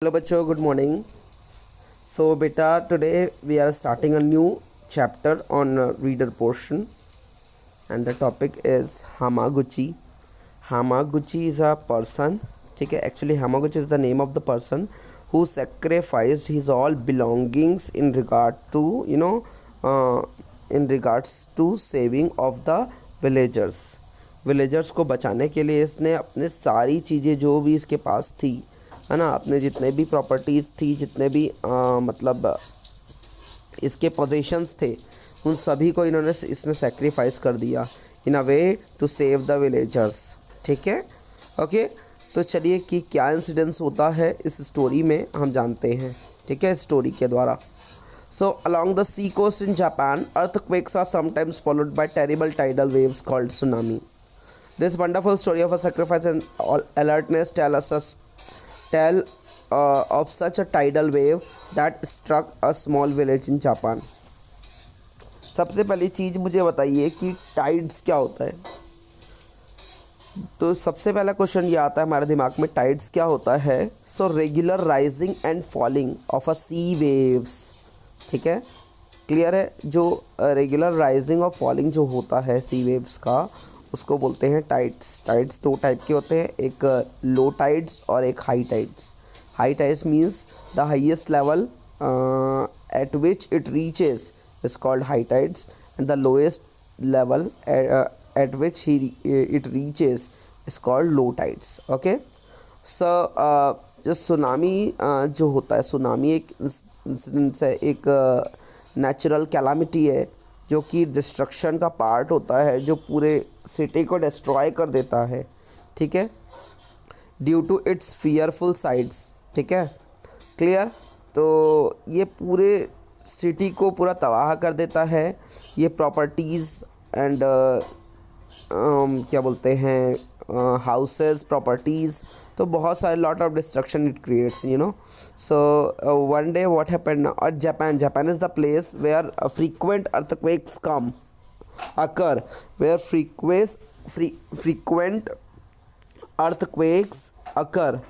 Hello बच्चों, good morning. So बेटा, today we are starting a new chapter on reader portion and the topic is Hamaguchi. Hamaguchi is a person. ठीक है, actually Hamaguchi is the name of the person who sacrificed his all belongings in regard to in regards to saving of the villagers को बचाने के लिए इसने अपने सारी चीज़ें जो भी इसके पास थी, है ना, अपने जितने भी प्रॉपर्टीज़ थी, जितने भी मतलब इसके पोजेशंस थे, उन सभी को इसने सेक्रीफाइस कर दिया in a way to save the villagers. ठीक है, ओके. तो चलिए कि क्या इंसिडेंस होता है इस स्टोरी में हम जानते हैं. ठीक है, स्टोरी के द्वारा. So along the sea coast in Japan, earthquakes are sometimes followed by terrible tidal waves called tsunami. This wonderful story of a sacrifice and alertness tell of such a tidal wave that struck a small village in Japan. सबसे पहली चीज़ मुझे बताइए कि tides क्या होता है. तो सबसे पहला क्वेश्चन ये आता है हमारे दिमाग में, टाइड्स क्या होता है. So regular rising and falling of a sea waves. ठीक है, क्लियर है. जो रेगुलर राइजिंग और फॉलिंग जो होता है सी वेव्स का, उसको बोलते हैं टाइड्स. टाइड्स दो टाइप के होते हैं, एक लो टाइड्स और एक high tides. High tides means the highest level at which it reaches is called high tides and the lowest level at which it reaches is called low tides. Okay. So जो tsunami जो होता है, tsunami एक incident है, एक natural calamity है जो कि डिस्ट्रक्शन का पार्ट होता है, जो पूरे सिटी को डिस्ट्रॉय कर देता है. ठीक है, due to its fearful sides. ठीक है, क्लियर. तो ये पूरे सिटी को पूरा तबाह कर देता है. ये प्रॉपर्टीज़ एंड क्या बोलते हैं, हाउसेस, प्रॉपर्टीज़, तो बहुत सारे lot of destruction it creates, you know. So one day what happened और Japan is the place where frequent earthquakes come occur, where frequent earthquakes occur.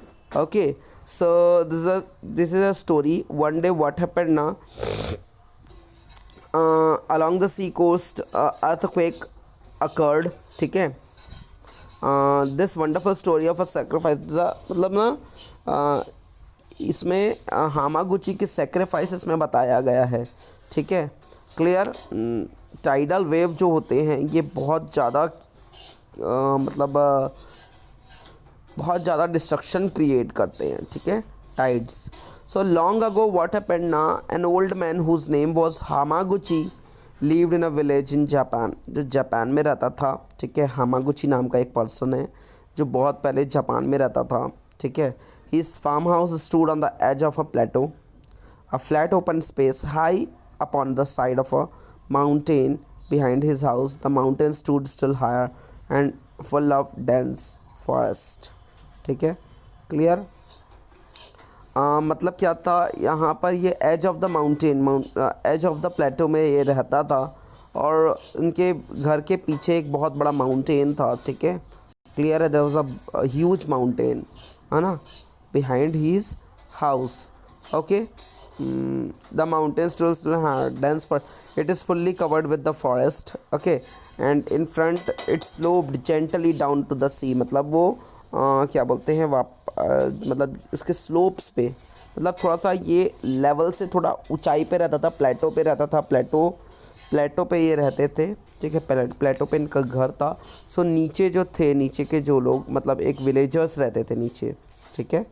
Okay, so this is a story. One day what happened now, along the sea coast earthquake occurred. ठीक है, this wonderful story of a sacrifice, मतलब ना इसमें हामागुची की sacrifice इसमें बताया गया है. ठीक है, क्लियर. टाइडल वेव जो होते हैं ये बहुत ज़्यादा मतलब बहुत ज़्यादा डिस्ट्रक्शन क्रिएट करते हैं. ठीक है, tides. So long ago what happened ना, an old man whose name was Hamaguchi lived in a village in Japan. जो जापान में रहता था. ठीक है, हामागुची नाम का एक पर्सन है जो बहुत पहले जापान में रहता था. ठीक है, his farm house stood on the edge of a plateau, a flat open space high upon the side of a mountain. Behind his house the mountain stood still higher and full of dense forest. ठीक है, clear. मतलब क्या था यहाँ पर, ये edge of the mountain, edge of the plateau में ये रहता था और उनके घर के पीछे एक बहुत बड़ा माउंटेन था. ठीक है, क्लियर है. There was a huge mountain, है ना, behind his house. Okay. The mountain still dense, but it is fully covered with the forest. Okay, and in front it sloped gently down to the sea. मतलब वो क्या बोलते हैं, मतलब इसके slopes पे, मतलब थोड़ा सा ये लेवल से थोड़ा ऊंचाई पे रहता था, प्लेटो पे रहता था. प्लेटो पे ये रहते थे. ठीक है, प्लेटो पे इनका घर था. सो नीचे जो थे, नीचे के जो लोग, मतलब एक विलेजर्स रहते थे नीचे. ठीक है,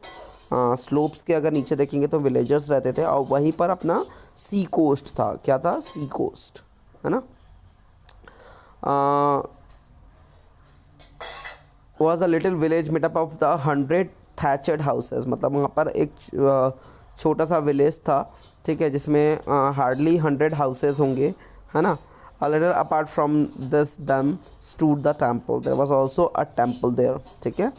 स्लोप्स के अगर नीचे देखेंगे तो विलेजर्स रहते थे और वहीं पर अपना सी कोस्ट था. क्या था, सी कोस्ट, है ना. Was a little village made up of the 100 thatched houses. मतलब वहाँ पर एक छोटा सा विलेज था. ठीक है, जिसमें हार्डली 100 हाउसेस होंगे, है ना. A little apart from this them stood the temple. There was also a temple there. ठीक है.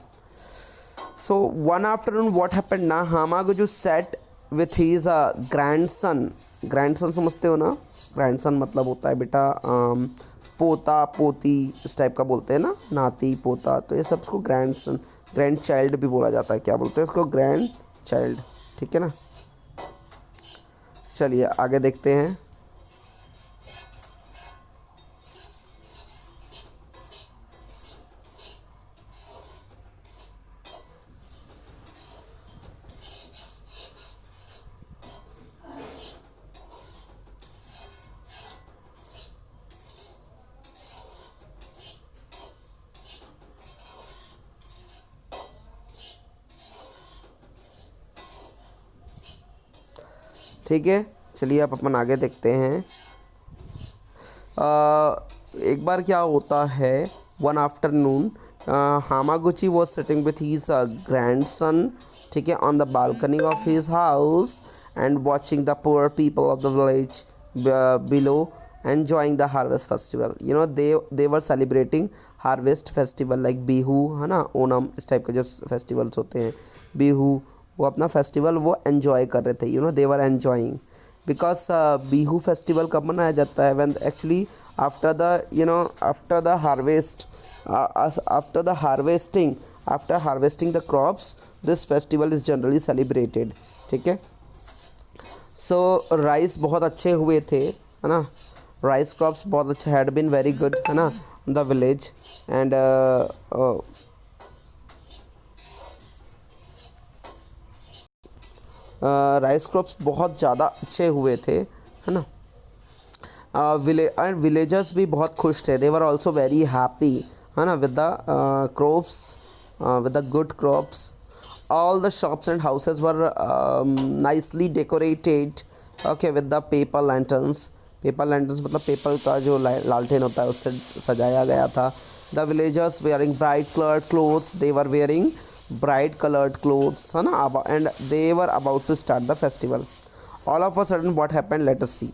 So one afternoon what happened ना, हामागुची sat with his grandson. grandson समझते हो ना, grandson मतलब होता है बेटा पोता पोती, इस टाइप का बोलते हैं ना, नाती पोता. तो ये सब इसको ग्रैंड चाइल्ड भी बोला जाता है. क्या बोलते हैं इसको, ग्रैंड चाइल्ड. ठीक है ना। चलिए आगे देखते हैं। ठीक है, चलिए अब अपन आगे देखते हैं। एक बार क्या होता है, one afternoon Hamaguchi was sitting with his grandson, ठीक है, on the balcony of his house and watching the poor people of the village below enjoying the harvest festival. You know, they were celebrating harvest festival like Bihu, है ना, ओणम, इस type के जो festivals होते हैं, बिहू, वो अपना फेस्टिवल वो एन्जॉय कर रहे थे. You know, they were enjoying because Bihu festival कब मनाया जाता है, when actually after the you know after the harvest, after harvesting the crops, this festival is generally celebrated. ठीक है, सो राइस बहुत अच्छे हुए थे, है ना, राइस क्रॉप्स बहुत अच्छे, हैड बीन वेरी गुड, है ना, the village. And rice crops बहुत ज़्यादा अच्छे हुए थे, है ना. विलेजर्स भी बहुत खुश थे, दे वर ऑल्सो वेरी हैप्पी, है ना, with the crops, with the good crops. All the shops and houses were nicely decorated, okay, with the paper lanterns. Paper lanterns मतलब पेपर का जो लालटेन होता है उससे सजाया गया था. The villagers wearing bright coloured clothes, they were wearing bright coloured clothes, है ना, and they were about to start the festival. All of a sudden what happened, let us see.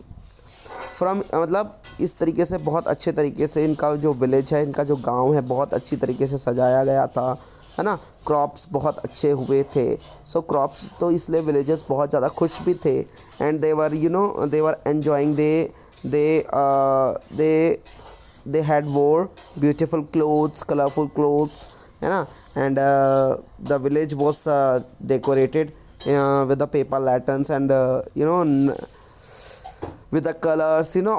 From मतलब इस तरीके से बहुत अच्छे तरीके से इनका जो विलेज है, इनका जो गांव है, बहुत अच्छी तरीके से सजाया गया था, है ना. क्रॉप्स बहुत अच्छे हुए थे. सो क्रॉप्स तो इसलिए विलेजर्स बहुत ज़्यादा खुश भी थे. And they were you know they were enjoying, they had वोर ब्यूटिफुल क्लोथ्स, कलरफुल क्लोथ्स, है ना. And the village was decorated with the paper lanterns and you know with the colors, you know,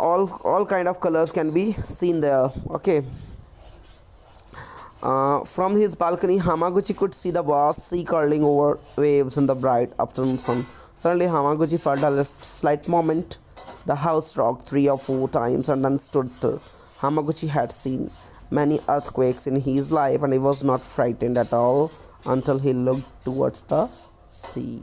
all kind of colors can be seen there. Okay. From his balcony, Hamaguchi could see the vast sea curling over waves in the bright afternoon sun. Suddenly, Hamaguchi felt a slight moment. The house rocked 3 or 4 times and then stood still. Hamaguchi had seen many earthquakes in his life and he was not frightened at all until he looked towards the sea.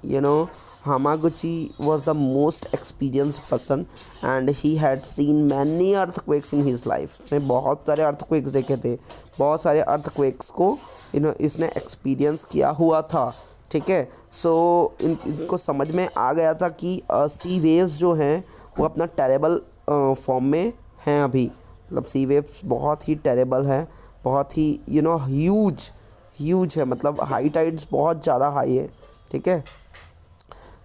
You know, Hamaguchi was the most experienced person and he had seen many earthquakes in his life. उसने बहुत सारे earthquakes देखे थे, बहुत सारे earthquakes को इसने experience किया हुआ था. ठीक है, सो इनको समझ में आ गया था कि सी वेव्स जो हैं वो अपना टेरेबल फॉर्म में हैं अभी. मतलब सी वेव्स बहुत ही टेरेबल है, बहुत ही ह्यूज है, मतलब हाई टाइड्स बहुत ज़्यादा हाई है. ठीक है,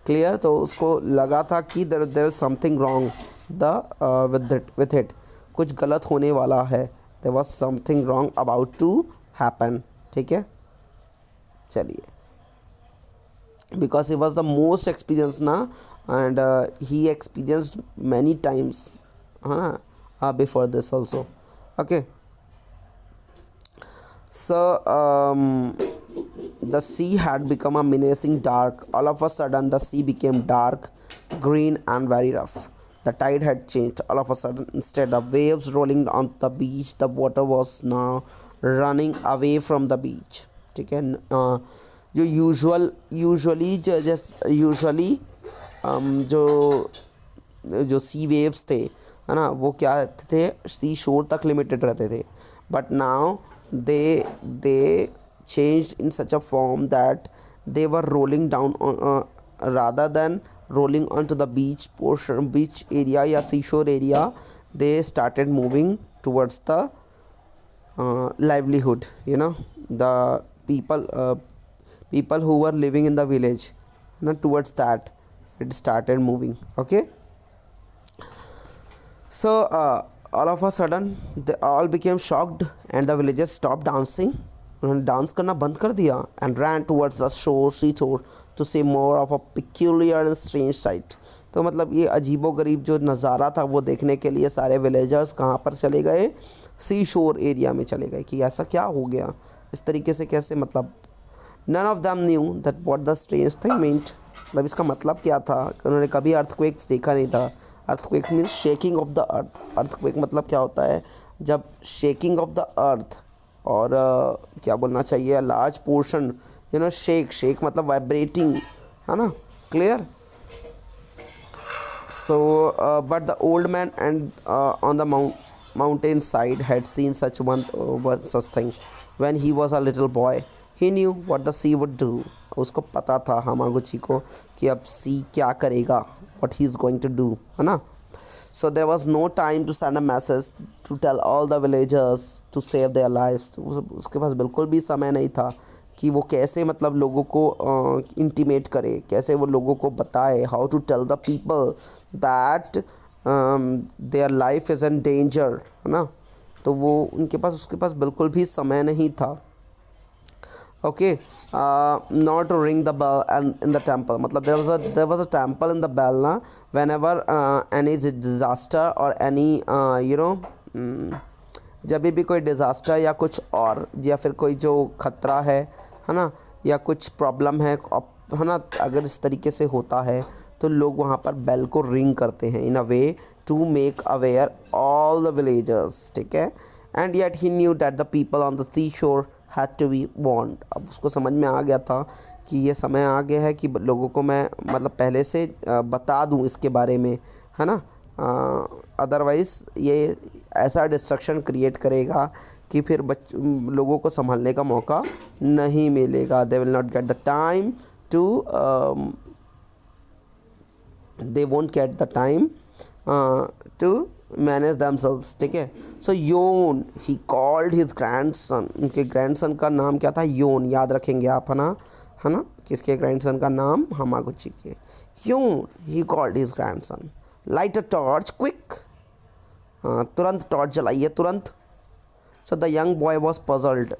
क्लियर. तो उसको लगा था कि there is something wrong with it, कुछ गलत होने वाला है. There was something wrong about to happen. ठीक है, चलिए, because he was the most experience ना, and he experienced many times, है ना, before this also. Okay, so the sea had become a menacing dark. All of a sudden, the sea became dark, green, and very rough. The tide had changed. All of a sudden, instead of waves rolling on the beach, the water was now running away from the beach. ठीक है, जो usually जो सी waves थे, है ना, वो क्या थे, सी शोर तक लिमिटेड रहते थे. But now they changed in such a form that they were rolling down on, rather than rolling onto the beach area या seashore area, they started moving towards the livelihood, you know, the people who were living in the village, you know, towards that it started moving. Okay, so all of a sudden they all became shocked and the villagers stopped dancing, उन्होंने dance करना बंद कर दिया and ran towards the shore sea thor to see more of a peculiar and strange sight. तो मतलब ये अजीबो गरीब जो नज़ारा था वो देखने के लिए सारे विलेजर्स कहाँ पर चले गए, सी शोर एरिया में चले गए कि ऐसा क्या हो गया, इस तरीके से कैसे, मतलब none of them knew that what the strange thing meant, मतलब इसका मतलब क्या था कि उन्होंने कभी अर्थक्वेक्स देखा नहीं था। Earthquakes means shaking of the earth. Earthquake मतलब क्या होता है, जब शेकिंग ऑफ द अर्थ, और क्या बोलना चाहिए, लार्ज पोर्शन शेक, शेक मतलब वाइब्रेटिंग, है ना, clear. So but the old man and on the mountain side had seen such such thing when he was a little boy. He knew what the sea would do. उसको पता था हामागुची को कि अब सी क्या करेगा, what he is going to do, है ना। So there was no time to send a message to tell all the villagers to save their lives. उसके पास बिल्कुल भी समय नहीं था कि वो कैसे मतलब लोगों को इंटीमेट करे, कैसे वो लोगों को बताए, how to tell the people that their life is in danger, है ना। तो वो उसके पास बिल्कुल भी समय नहीं था। Okay, not to ring the bell and in the temple, मतलब there was a temple in the bell ना, व्हेन एवर एनी डिज़ास्टर और एनी जब भी कोई डिज़ास्टर या कुछ और, या फिर कोई जो ख़तरा है ना, या कुछ प्रॉब्लम है ना, अगर इस तरीके से होता है तो लोग वहाँ पर बेल को रिंग करते हैं in a way to make aware all the villagers, ठीक है। And yet he knew that the people on the sea shore had to be warned. अब उसको समझ में आ गया था कि ये समय आ गया है कि लोगों को मैं मतलब पहले से बता दूं इसके बारे में, है ना। अदरवाइज़ ये ऐसा डिस्ट्रक्शन क्रिएट करेगा कि फिर लोगों को संभालने का मौका नहीं मिलेगा। They will not get the time to they won't get the time to manage themselves, ठीक है। सो योन he called his grandson, उनके ग्रैंडसन का नाम क्या था, योन, याद रखेंगे आप, है ना, किसके ग्रैंडसन का नाम, हामागुची के। योन he called his grandson, light a torch quick, तुरंत टॉर्च जलाइए, तुरंत। So the young boy was puzzled,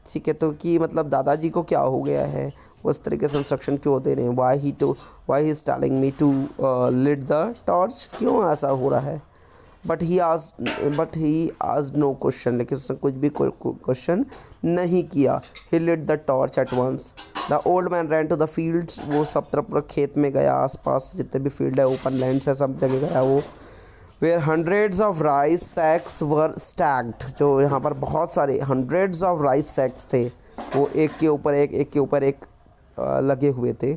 ठीक है, तो कि मतलब दादाजी को क्या हो गया है, वो इस तरीके से इंस्ट्रक्शन क्यों दे रहे हैं, why he is telling me to lit the torch, क्यों ऐसा हो रहा है। बट ही आज नो क्वेश्चन, लेकिन उसने कुछ भी क्वेश्चन नहीं किया। He lit the torch at once. The old man ran to the fields, वो सब तरफ खेत में गया, आसपास जितने भी फील्ड है, ओपन लैंड्स है, सब जगह गया वो। Where hundreds of rice sacks were stacked, जो यहाँ पर बहुत सारे हंड्रेड्स ऑफ राइस सैक्स थे, वो एक के ऊपर एक लगे हुए थे।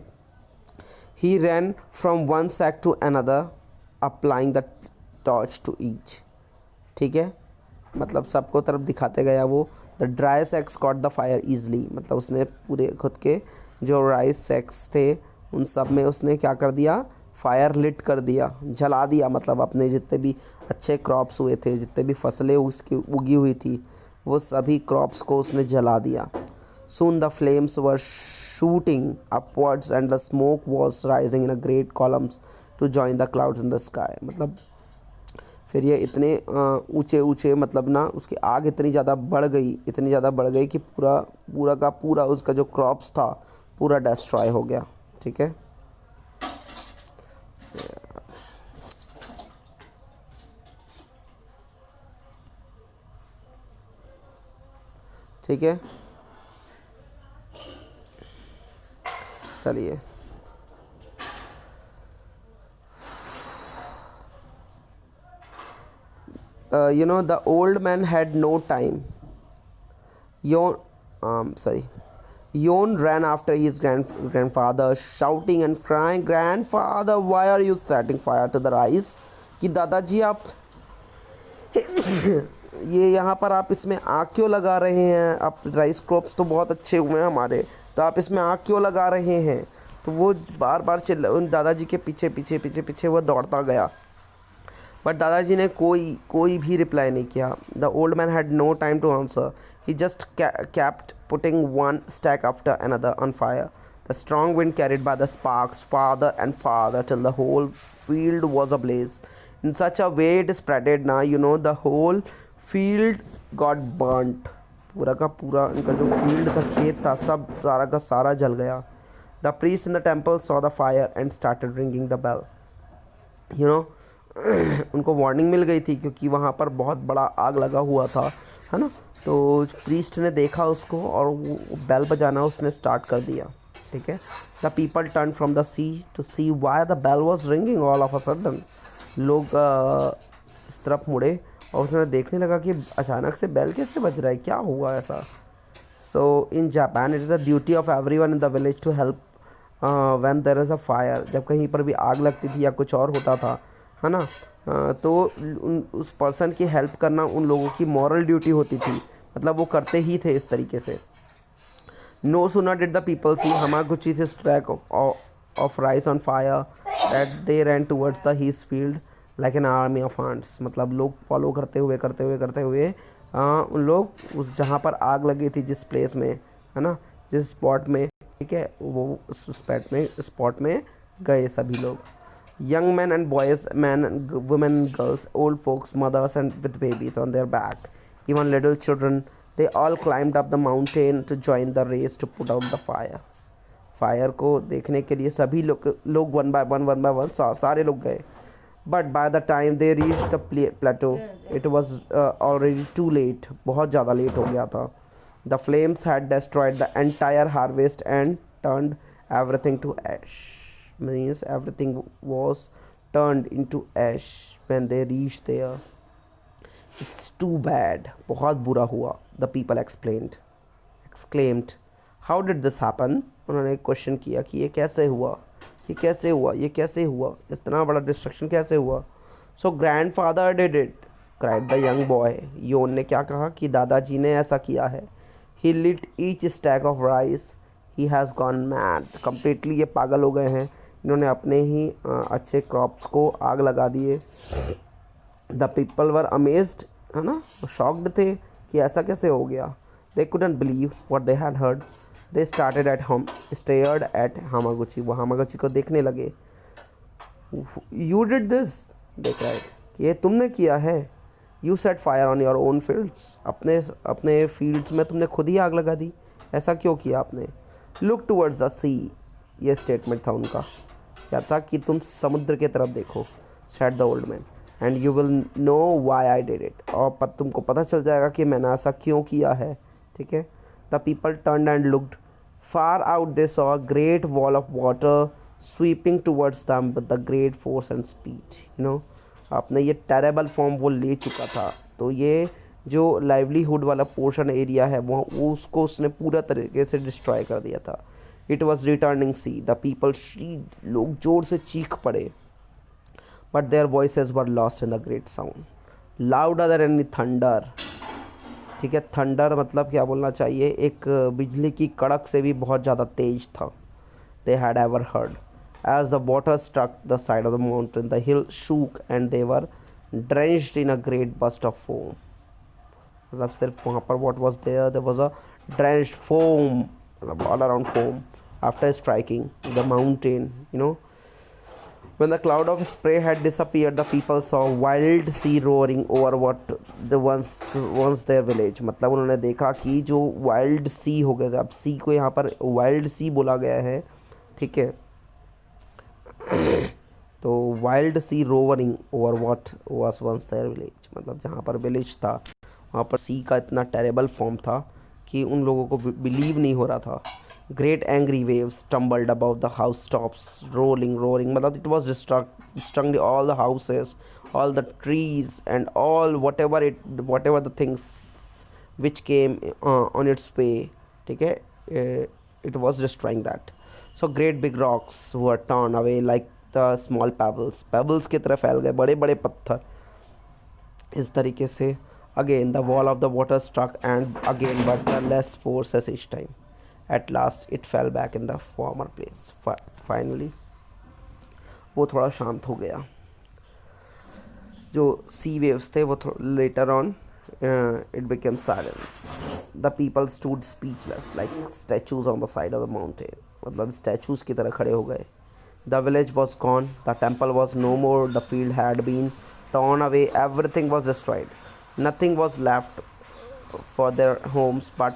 He ran from one sack to another applying the torch to each, ठीक है, मतलब सबको तरफ दिखाते गया वो। The dry sacks caught the fire easily, मतलब उसने पूरे खुद के जो राइस सैक्स थे उन सब में उसने क्या कर दिया, फायर लिट कर दिया, जला दिया, मतलब अपने जितने भी अच्छे क्रॉप्स हुए थे, जितने भी फसलें उसकी उगी हुई थी, वो सभी क्रॉप्स को उसने जला दिया। Soon the flames were shooting upwards and the smoke was rising in a great columns to join the clouds in the sky, मतलब फिर ये इतने ऊंचे मतलब ना, उसकी आग इतनी ज़्यादा बढ़ गई कि पूरा का पूरा उसका जो क्रॉप्स था पूरा डिस्ट्रॉय हो गया, ठीक है। ठीक है, चलिए। The old man had no time. Yon ran after his grandfather, shouting and crying, "Grandfather, why are you setting fire to the rice?" कि दादाजी आप ये यहाँ पर आप इसमें आग क्यों लगा रहे हैं, आप राइस क्रॉप्स तो बहुत अच्छे हुए हैं हमारे, तो आप इसमें आग क्यों लगा रहे हैं। तो वो बार बार उन दादाजी के पीछे वो दौड़ता गया, बट दादाजी ने कोई भी रिप्लाई नहीं किया। The old man had no time to answer, he just kept putting one stack after another on fire. The strong wind carried by the sparks farther and farther till the whole field was ablaze. In such a way it spreaded, now the whole field got burnt. पूरा का पूरा इनका जो field था, खेत था, सब सारा का सारा जल गया. The priest in the temple saw the fire and started ringing the bell. You know उनको वार्निंग मिल गई थी क्योंकि वहाँ पर बहुत बड़ा आग लगा हुआ था, है ना. तो प्रीस्ट ने देखा उसको और वो बेल बजाना उसने स्टार्ट कर दिया. ठीक है. The people turn from the sea to see why the bell was ringing all of a sudden. लोग इस तरफ मुड़े और उसने देखने लगा कि अचानक से बेल कैसे बज रहा है, क्या हुआ ऐसा. So in Japan it is the duty of every one in the village to help when there is a fire. जब कहीं पर भी आग लगती थी या कुछ और होता था, है ना, तो उस पर्सन की हेल्प करना उन लोगों की मॉरल ड्यूटी होती थी. मतलब वो करते ही थे इस तरीके से. No sooner did the people see Hamaguchi set track of rice on fire that they ran towards the his field like an army of ants. मतलब लोग फॉलो करते हुए उन लोग उस जहाँ पर आग लगी थी जिस प्लेस में, है ना, जिस स्पॉट में, ठीक है, वो उस स्पॉट में गए सभी लोग. Young man and boys, man, women, girls, old folks, mothers and with babies on their back, even little children, they all climbed up the mountain to join the race to put out the fire. Fire को देखने के लिए सभी लोग one by one सारे लोग गए. But by the time they reach the plateau it was already too late. बहुत ज़्यादा लेट हो गया था. The flames had destroyed the entire harvest and turned everything to ash. Means everything was turned into ash when they reach there. It's too bad. बहुत बुरा हुआ. The people exclaimed how did this happen. उन्होंने एक question किया कि ये कैसे हुआ, इतना बड़ा डिस्ट्रक्शन कैसे हुआ. So grandfather did it cried the young boy. योन ने क्या कहा कि दादाजी ने ऐसा किया है. He lit each stack of rice. He has gone mad. Completely ये पागल हो गए हैं. इन्होंने अपने ही अच्छे क्रॉप्स को आग लगा दिए. द पीपल वर अमेज्ड, है ना, शॉक्ड थे कि ऐसा कैसे हो गया. They couldn't believe what they had heard. They stared at Hamaguchi. वो हामागुची को देखने लगे. You did this, they cried, कि ये तुमने किया है. You set fire on your own fields. अपने फील्ड्स में तुमने खुद ही आग लगा दी. ऐसा क्यों किया आपने. लुक टूवर्ड्स द सी. ये स्टेटमेंट था उनका. क्या था कि तुम समुद्र की तरफ देखो. Said the old man, and you will know why I did it. और तुमको पता चल जाएगा कि मैंने ऐसा क्यों किया है. ठीक है. The people turned and looked. Far out they saw a great wall of water sweeping towards them with the great force and speed. You know, आपने ये टेरेबल फॉर्म वो ले चुका था. तो ये जो लाइवलीहुड वाला पोर्शन एरिया है वो उसको उसने पूरा तरीके से डिस्ट्रॉय कर दिया था. It was returning sea. The people shrieked. लोग जोर से चीख पड़े. But their voices were lost in the great sound louder than any thunder. ठीक है. थंडर मतलब क्या बोलना चाहिए, एक बिजली की कड़क से भी बहुत ज़्यादा तेज था. They had ever heard. As the water struck the side of the mountain the hill shook and they were drenched in a great burst of foam. मतलब सिर्फ वहाँ पर what was there was a drenched foam, मतलब all around foam after striking the mountain. You know, when the cloud of spray had disappeared, the people saw wild sea roaring over what the once their village. मतलब उन्होंने देखा कि जो wild सी हो गया था. अब सी को यहाँ पर वाइल्ड सी बोला गया है. ठीक है. तो wild sea roaring over what was once their village. मतलब जहाँ पर विलेज था वहाँ पर सी का इतना टेरेबल फॉर्म था कि उन लोगों को बिलीव नहीं हो रहा था. Great angry waves tumbled above the housetops, roaring. मतलब it was destroying all the houses, all the trees, and all whatever the things which came on its way. ठीक है. It was destroying that. So great big rocks were torn away like the small pebbles. Pebbles की तरह फैल गए बड़े बड़े पत्थर. इस तरीके से again the wall of the water struck and again but the less force as each time. At last it fell back in the former place. Finally वो थोड़ा शांत हो गया. जो सी वेव्स थे वो later on it became silence. The people stood speechless like statues on the side of the mountain. मतलब statues की तरह खड़े हो गए. The village was gone. The temple was no more. The field had been torn away. Everything was destroyed. Nothing was left for their homes, but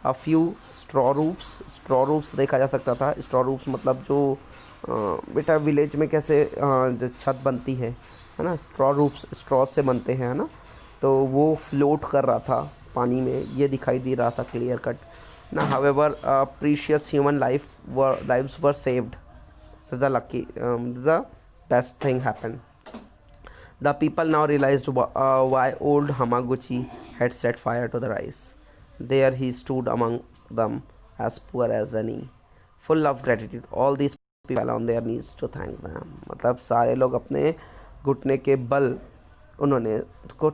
a few straw roofs देखा जा सकता था. straw roofs मतलब जो बेटा village में कैसे जो छत बनती है ना, straw roofs straw से बनते हैं, है ना, तो वो फ्लोट कर रहा था पानी में, ये दिखाई दे रहा था क्लियर कट ना. However precious human lives were saved. The best thing happened. The people now realized why old Hamaguchi had set fire to the rice. There he stood among them, as poor as any, full of gratitude. All these people fell on their knees to thank them. मतलब सारे लोग अपने घुटने के बल उन्होंने को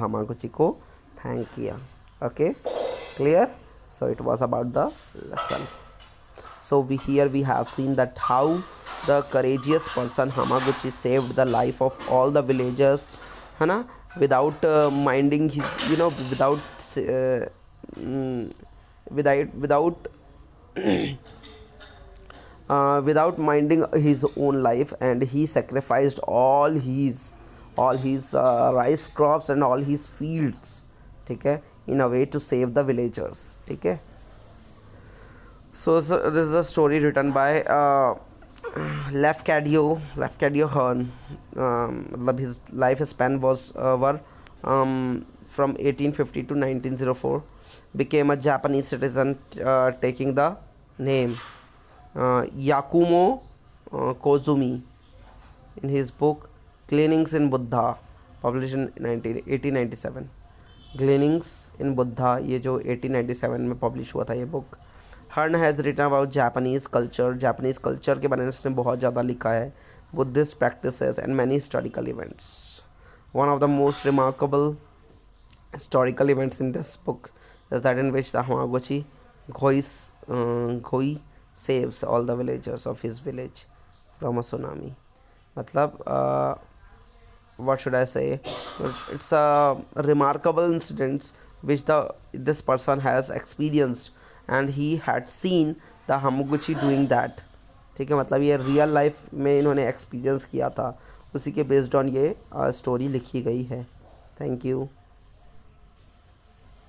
हमागुची को थैंक किया. Okay, clear. So it was about the lesson. So here we have seen that how the courageous person Hamaguchi saved the life of all the villagers, है ना, without minding his, without minding his own life, and he sacrificed all his rice crops and all his fields, ठीक है, in a way to save the villagers. ठीक है. So this is a story written by Lafcadio Hearn. मतलब his life span were from 1850 to 1904. Became a Japanese citizen, taking the name Yakumo Kozumi. In his book Gleanings in Buddha, published in 1897. Gleanings in Buddha, ये जो 1897 में publish हुआ था ये book. Hearn has written about Japanese culture के बारे में उसने बहुत ज़्यादा लिखा है, Buddhist practices and many historical events. One of the most remarkable historical events in this book is that in which the Hamaguchi Goi saves all the villagers of his village from a tsunami. मतलब what should I say, it's a remarkable incident which this person has experienced and he had seen the Hamaguchi doing that. ठीक है, मतलब ये real life में इन्होंने experience किया था, उसी के बेस्ड ऑन ये स्टोरी लिखी गई है. Thank you.